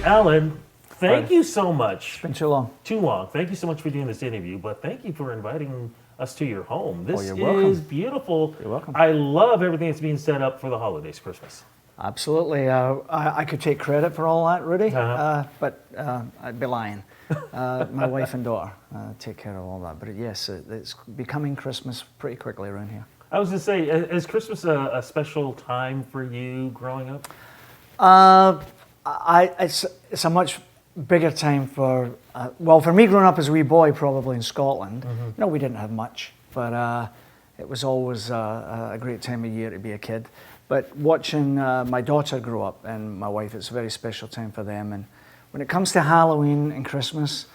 Alan, thank you so much. It's been too long. Too long. Thank you so much for doing this interview, but thank you for inviting us to your home. This you're welcome. is beautiful. You're welcome. I love everything that's being set up for the holidays, Christmas. Absolutely. I could take credit for all that, Rudy, Uh-huh. but I'd be lying. My wife and daughter take care of all that. But yes, it's becoming Christmas pretty quickly around here. I was going to say, is Christmas a special time for you growing up? It's a much bigger time for, for me growing up as a wee boy, probably in Scotland. Mm-hmm. No, we didn't have much, but it was always a great time of year to be a kid. But watching my daughter grow up and my wife, it's a very special time for them. And when it comes to Halloween and Christmas,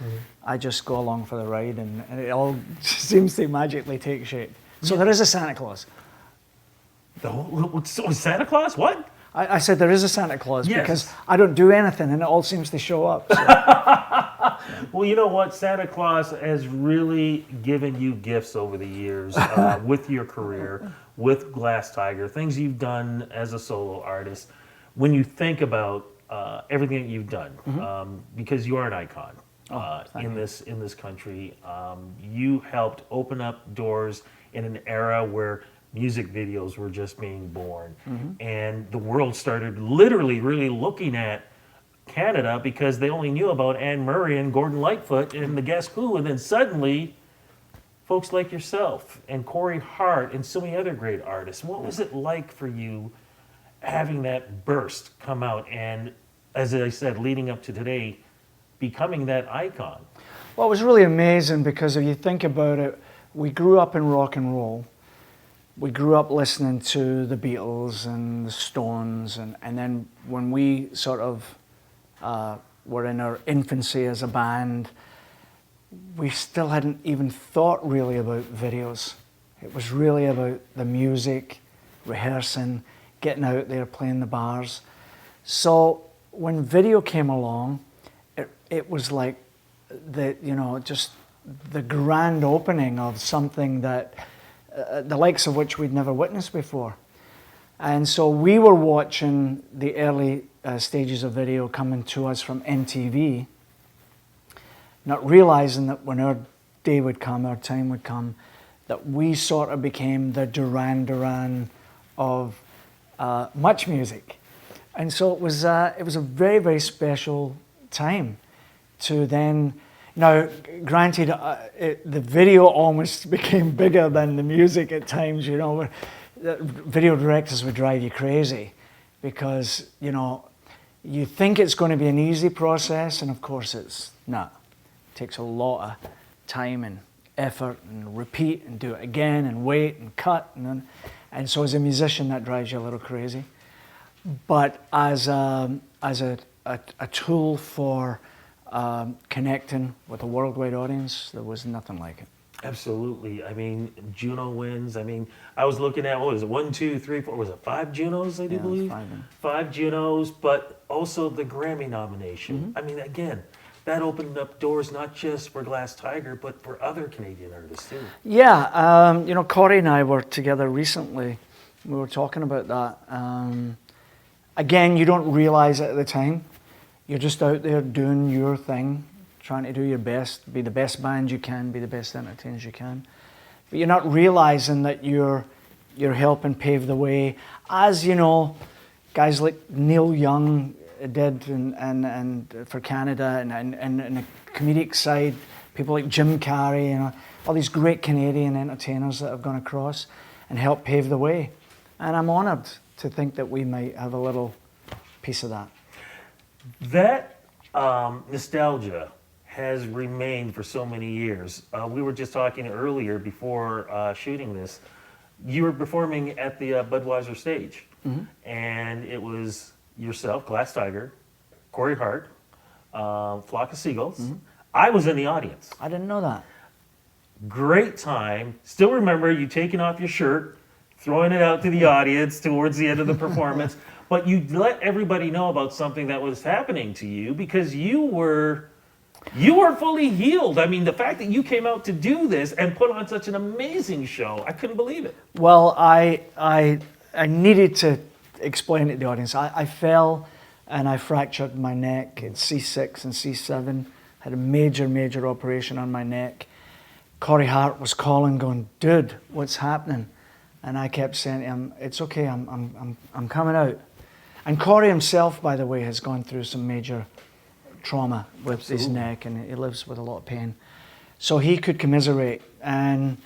I just go along for the ride, and it all seems to magically take shape. So there is a Santa Claus. Santa Claus? What? I said there is a Santa Claus Yes. because I don't do anything and it all seems to show up. So. Well, you know what? Santa Claus has really given you gifts over the years with your career, with Glass Tiger, things you've done as a solo artist. When you think about everything that you've done, because you are an icon in this country, you helped open up doors in an era where music videos were just being born, and the world started literally really looking at Canada because they only knew about Anne Murray and Gordon Lightfoot and the Guess Who, and then suddenly folks like yourself and Corey Hart and so many other great artists. What was it like for you having that burst come out and, as I said, leading up to today, becoming that icon? Well, it was really amazing because if you think about it, we grew up in rock and roll. We grew up listening to the Beatles and the Stones, and then when we sort of were in our infancy as a band, we still hadn't even thought really about videos. It was really about the music, rehearsing, getting out there, playing the bars. So when video came along, it was like just the grand opening of something that the likes of which we'd never witnessed before. And so we were watching the early stages of video coming to us from MTV, not realizing that when our day would come, our time would come, that we sort of became the Duran Duran of much music. And so it was a very, very special time to then. Now, granted, the video almost became bigger than the music at times, The video directors would drive you crazy because, you think it's going to be an easy process, and of course it's not. It takes a lot of time and effort and repeat and do it again and wait and cut. And so as a musician, that drives you a little crazy. But as a tool for connecting with a worldwide audience, there was nothing like it. Absolutely. I mean, Juno wins. I mean, I was looking at, what was it, 1, 2, 3, 4, was it 5 Junos, I do believe? 5 Junos, but also the Grammy nomination. I mean, again, that opened up doors not just for Glass Tiger, but for other Canadian artists too. Yeah, Corey and I were together recently. We were talking about that. Again, you don't realize it at the time. You're just out there doing your thing, trying to do your best, be the best band you can, be the best entertainers you can. But you're not realizing that you're helping pave the way. As guys like Neil Young did and for Canada, and the comedic side, people like Jim Carrey, all these great Canadian entertainers that have gone across and helped pave the way. And I'm honoured to think that we might have a little piece of that. That nostalgia has remained for so many years. We were just talking earlier before shooting this. You were performing at the Budweiser stage, and it was yourself, Glass Tiger, Corey Hart, Flock of Seagulls. I was in the audience. I didn't know that. Great time. Still remember you taking off your shirt, throwing it out to the audience towards the end of the performance. But you let everybody know about something that was happening to you because you were fully healed. I mean, the fact that you came out to do this and put on such an amazing show, I couldn't believe it. Well, I needed to explain it to the audience. I fell and I fractured my neck at C6 and C7. Had a major operation on my neck. Corey Hart was calling, going, "Dude, what's happening?" And I kept saying to him, "It's okay, I'm coming out." And Corey himself, by the way, has gone through some major trauma with his neck, and he lives with a lot of pain. So he could commiserate, and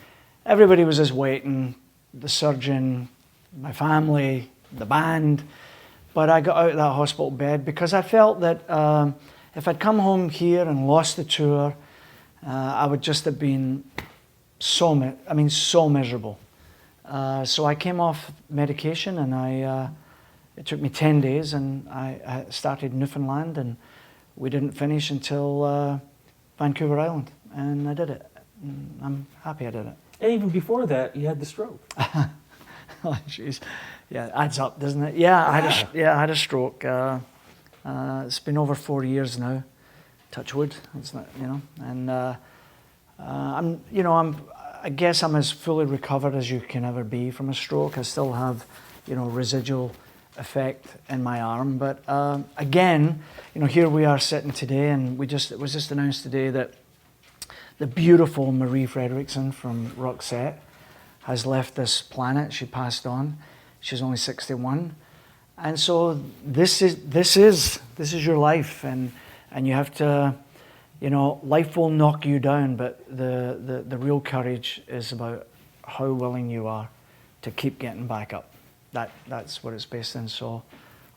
everybody was just waiting, the surgeon, my family, the band. But I got out of that hospital bed because I felt that if I'd come home here and lost the tour, I would just have been so miserable. So I came off medication, and it took me 10 days, and I started Newfoundland, and we didn't finish until Vancouver Island, and I did it. And I'm happy I did it. And even before that, you had the stroke. Oh, jeez. Yeah, it adds up, doesn't it? Yeah, I had a stroke. It's been over 4 years now. Touch wood. It's not, and I guess I'm as fully recovered as you can ever be from a stroke. I still have, residual effect in my arm, but again, here we are sitting today, and it was just announced today that the beautiful Marie Fredriksson from Roxette has left this planet. She passed on. She's only 61, and so this is your life, and you have to, life will knock you down, but the real courage is about how willing you are to keep getting back up. That's what it's based in. So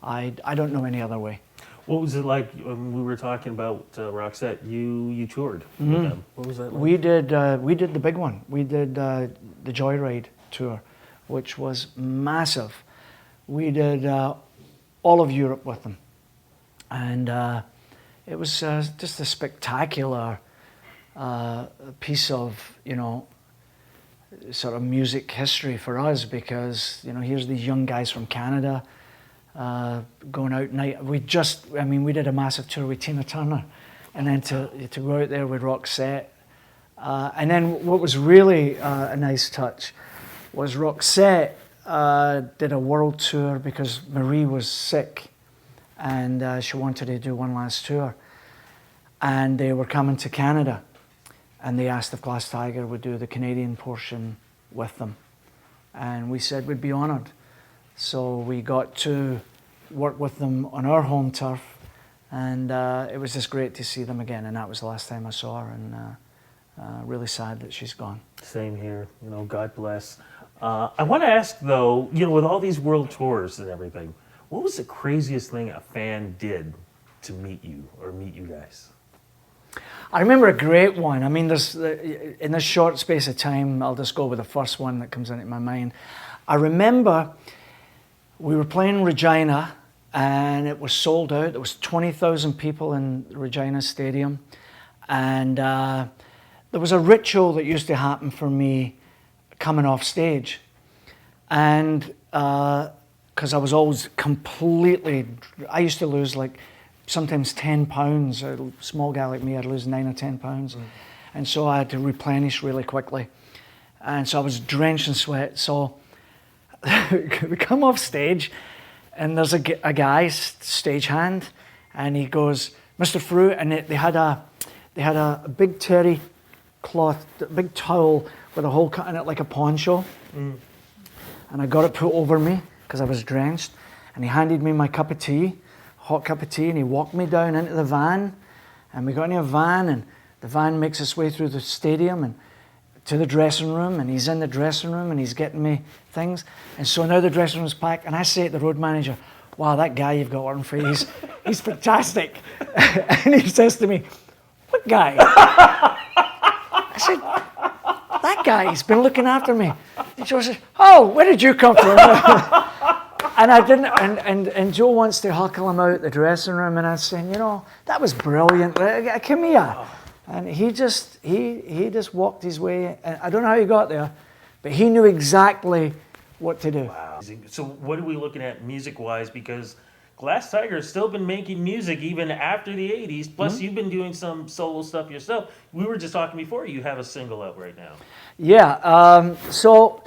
I don't know any other way. What was it like when we were talking about Roxette? You toured with them. What was that like? We did the big one. We did the Joyride tour, which was massive. We did all of Europe with them, and it was just a spectacular piece of sort of music history for us, because here's these young guys from Canada going out night. We did a massive tour with Tina Turner, and then to go out there with Roxette, and then what was really a nice touch was Roxette did a world tour because Marie was sick, and she wanted to do one last tour, and they were coming to Canada. And they asked if Glass Tiger would do the Canadian portion with them. And we said we'd be honoured. So we got to work with them on our home turf. And it was just great to see them again. And that was the last time I saw her. And really sad that she's gone. Same here. God bless. I want to ask, though, with all these world tours and everything, what was the craziest thing a fan did to meet you or meet you guys? I remember a great one. I mean, in this short space of time, I'll just go with the first one that comes into my mind. I remember we were playing Regina, and it was sold out. There was 20,000 people in Regina Stadium, and there was a ritual that used to happen for me coming off stage, and because I was always I used to lose sometimes 10 pounds. A small guy like me, I'd lose 9 or 10 pounds. And so I had to replenish really quickly. And so I was drenched in sweat. So we come off stage, and there's a guy, stagehand, and he goes, "Mr. Frew," and they had a big terry cloth, a big towel with a hole cut in it like a poncho. And I got it put over me because I was drenched. And he handed me my cup of tea, hot cup of tea, and he walked me down into the van, and we got in a van, and the van makes its way through the stadium and to the dressing room, and he's in the dressing room, and he's getting me things, and so now the dressing room's packed, and I say to the road manager, "Wow, that guy you've got working for you, he's fantastic." And he says to me, "What guy?" I said, "That guy, he's been looking after me." And Joe says, "Oh, where did you come from?" And I didn't, and Joe wants to huckle him out the dressing room, and I was saying, that was brilliant. Come here. And he just walked his way. And I don't know how he got there, but he knew exactly what to do. Wow. So what are we looking at music-wise? Because Glass Tiger has still been making music even after the 80s. Plus, you've been doing some solo stuff yourself. We were just talking before. You have a single out right now. Yeah. So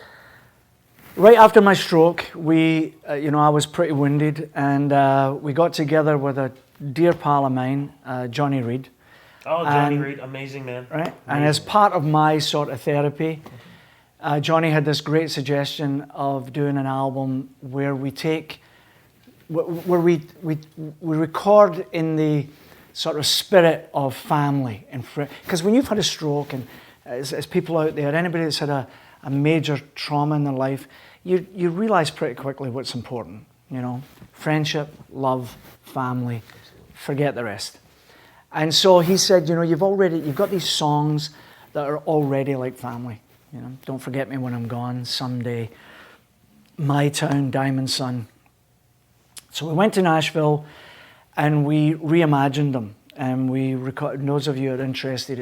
right after my stroke, I was pretty wounded, and we got together with a dear pal of mine, Johnny Reid. Oh, Johnny Reid, amazing man. Right, Amazing. and as part of my sort of therapy, Johnny had this great suggestion of doing an album where we record in the sort of spirit of family, and because when you've had a stroke, and as people out there, anybody that's had a major trauma in their life, you realize pretty quickly what's important. Friendship, love, family, forget the rest. And so he said, you've got these songs that are already like family. Don't Forget Me When I'm Gone, Someday, My Town, Diamond Sun. So we went to Nashville and we reimagined them, and we recorded. Those of you who are interested,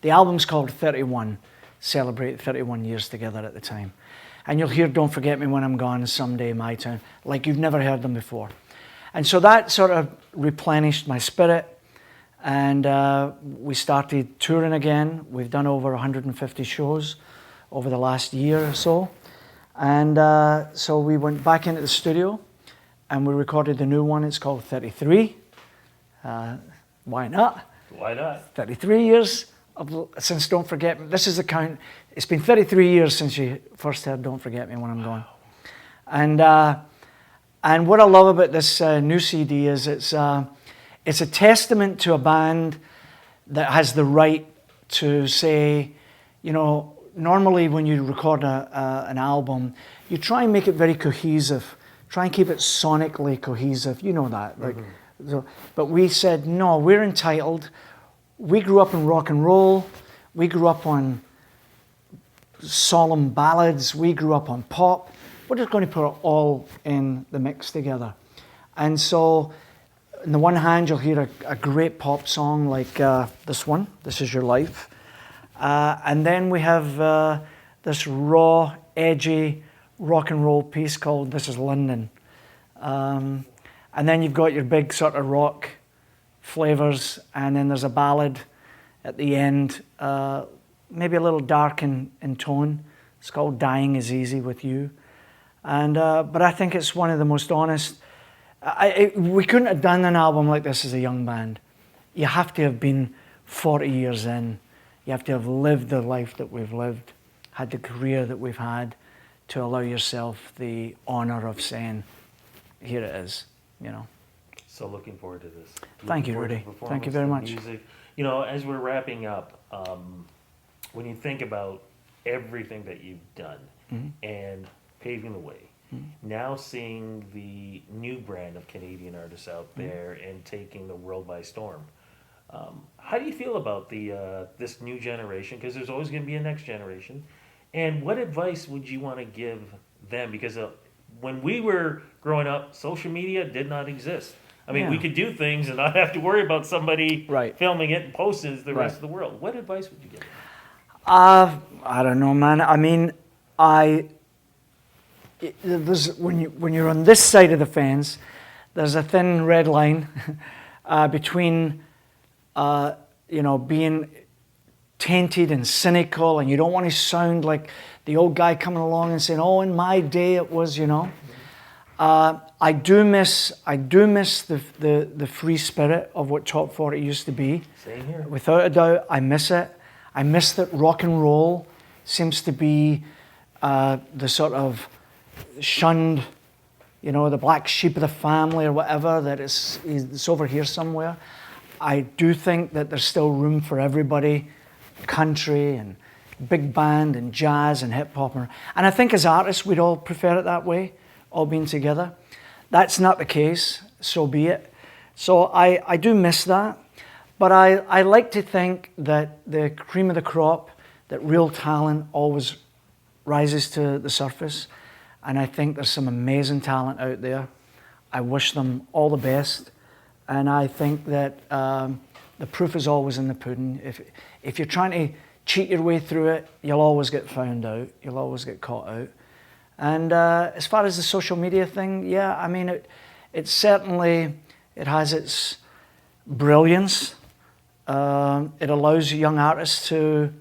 the album's called 31, celebrate 31 years together at the time. And you'll hear Don't Forget Me When I'm Gone, Someday, My Town, like you've never heard them before. And so that sort of replenished my spirit. And we started touring again. We've done over 150 shows over the last year or so. And so we went back into the studio and we recorded the new one. It's called 33. Why not? Why not? 33 years since Don't Forget Me. This is the count. It's been 33 years since you first heard Don't Forget Me When I'm Gone. And what I love about this new CD is it's a testament to a band that has the right to say, normally when you record an album, you try and make it very cohesive, try and keep it sonically cohesive, that. But we said, no, we're entitled. We grew up in rock and roll, we grew up on solemn ballads, we grew up on pop. We're just going to put it all in the mix together. And so, on the one hand, you'll hear a great pop song like this one, This Is Your Life. And then we have this raw, edgy rock and roll piece called This Is London. And then you've got your big sort of rock flavors, and then there's a ballad at the end, maybe a little dark in tone. It's called Dying Is Easy With You. And but I think it's one of the most honest. We couldn't have done an album like this as a young band. You have to have been 40 years in. You have to have lived the life that we've lived, had the career that we've had, to allow yourself the honor of saying, here it is, So looking forward to this. Thank you, Rudy. Thank you very much. Music. As we're wrapping up, when you think about everything that you've done and paving the way, now seeing the new brand of Canadian artists out there and taking the world by storm, how do you feel about this new generation? Because there's always going to be a next generation. And what advice would you want to give them? Because when we were growing up, social media did not exist. I mean, we could do things and not have to worry about somebody filming it and posting it to the rest of the world. What advice would you give them? I don't know, man. I mean, when you're on this side of the fence, there's a thin red line between being tainted and cynical, and you don't want to sound like the old guy coming along and saying, "Oh, in my day it was," I do miss the free spirit of what Top 40 used to be. Same here. Without a doubt, I miss it. I miss that rock and roll seems to be the sort of shunned, the black sheep of the family or whatever, that it's over here somewhere. I do think that there's still room for everybody, country and big band and jazz and hip hop. And I think as artists, we'd all prefer it that way, all being together. That's not the case, so be it. So I do miss that. But I like to think that the cream of the crop, that real talent always rises to the surface. And I think there's some amazing talent out there. I wish them all the best. And I think that the proof is always in the pudding. If you're trying to cheat your way through it, you'll always get found out. You'll always get caught out. And as far as the social media thing, yeah, I mean, it certainly, it has its brilliance. It allows young artists to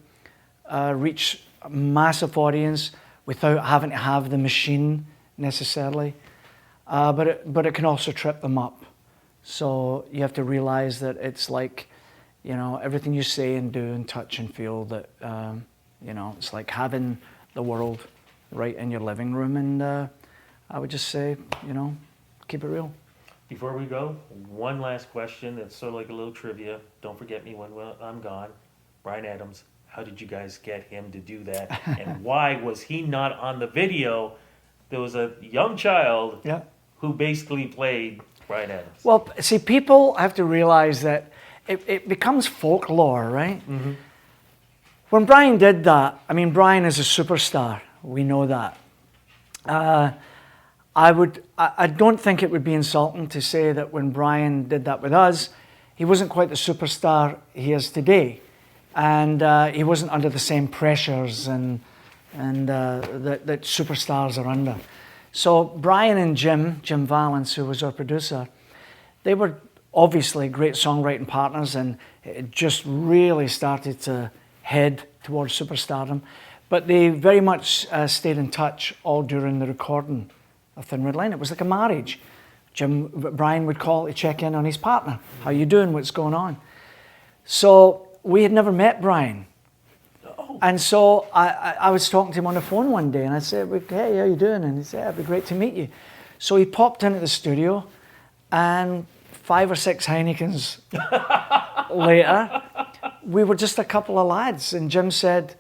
reach a massive audience without having to have the machine necessarily. But it can also trip them up. So you have to realize that it's like, you know, everything you say and do and touch and feel, that, you know, it's like having the world right in your living room. And I would just say, you know, keep it real. Before we go, one last question. It's sort of like a little trivia. Don't forget me when I'm gone. Bryan Adams, how did you guys get him to do that? And why was he not on the video? There was a young child who basically played Bryan Adams. Well, see, people have to realize that it becomes folklore, right? Mm-hmm. When Bryan did that, I mean, Bryan is a superstar. We know that. I don't think it would be insulting to say that when Bryan did that with us, he wasn't quite the superstar he is today. And he wasn't under the same pressures and that superstars are under. So Bryan and Jim Valance, who was our producer, they were obviously great songwriting partners, and it just really started to head towards superstardom. But they very much stayed in touch all during the recording of Thin Red Line. It was like a marriage. Bryan would call to check in on his partner. How you doing? What's going on? So we had never met Bryan. And so I was talking to him on the phone one day, and I said, hey, how you doing? And he said, it'd be great to meet you. So he popped into the studio, and 5 or 6 Heinekens later, we were just a couple of lads. And Jim said,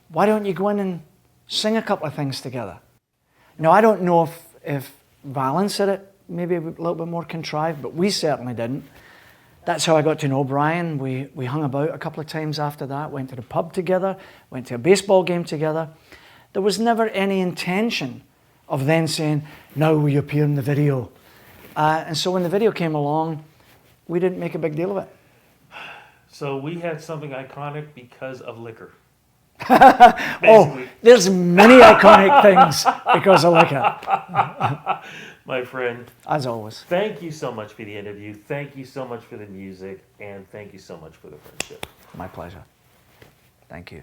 why don't you go in and sing a couple of things together? Now, I don't know if Valance said it, maybe a little bit more contrived, but we certainly didn't. That's how I got to know Bryan. We hung about a couple of times after that, went to the pub together, went to a baseball game together. There was never any intention of then saying, now will you appear in the video? And so when the video came along, we didn't make a big deal of it. So we had something iconic because of liquor. Oh, there's many iconic things because of liquor. My friend. As always. Thank you so much for the interview. Thank you so much for the music. And thank you so much for the friendship. My pleasure. Thank you.